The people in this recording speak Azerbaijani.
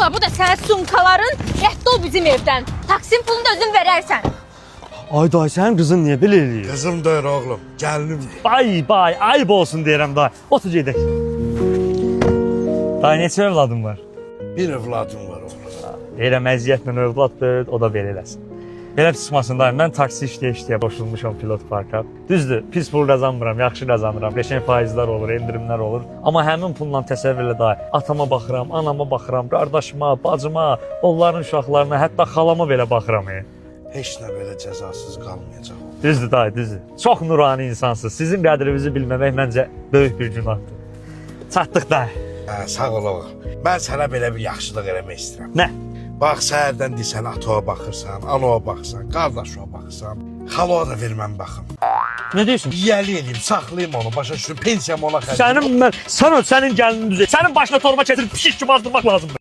Ula bu da sənin sumkaların. Rədd ol bizim evdən. Taksim pulunu da özün verərsən. Ay dayı, sənin qızın niyə belə eləyir? Qızım deyir oğlum, gəlinimdir. Bay, ayıb olsun deyirəm dayı. Otur gedək. Dayı, neçə övladın var? Bir övladım var oğlum. Deyirəm, əziyyətlə övladdır, o da belə eləsin. Belə çıxmasın dayı, mən taksi işləyə qoşulmuşam pilot parka. Düzdür, pis pul qazanmıram, yaxşı qazanıram, qəşəng faizlər olur, endirimlər olur. Amma həmin pulla təsəvvürlə dayı, atama baxıram, anama baxıram, qardaşıma, bacıma, onların uşaqlarına, hətta xalama belə baxıram. Heç nə belə cəzasız qalmayacaq. Düzdür dayı, düzdür. Çox nurani insansınız. Sizin qədrinizi bilməmək məncə böyük bir günahdır. Çatdıq dayı. Sağ ol oğlum. Mən sənə belə bir yaxşılıq eləmək istəyirəm. Nə? Bax, səhərdən desən ataya baxırsan, anaya baxırsan, qardaşa baxırsan, xalaya da ver mən baxım. Nə deyirsən? Yiyəli eləyim, saxlayayım onu, başa düşün, pensiyamı ona xərcləyim. Sənin gəlinin düzey. Sənin başına torba keçirib pişik kimi azdırmaq lazımdır.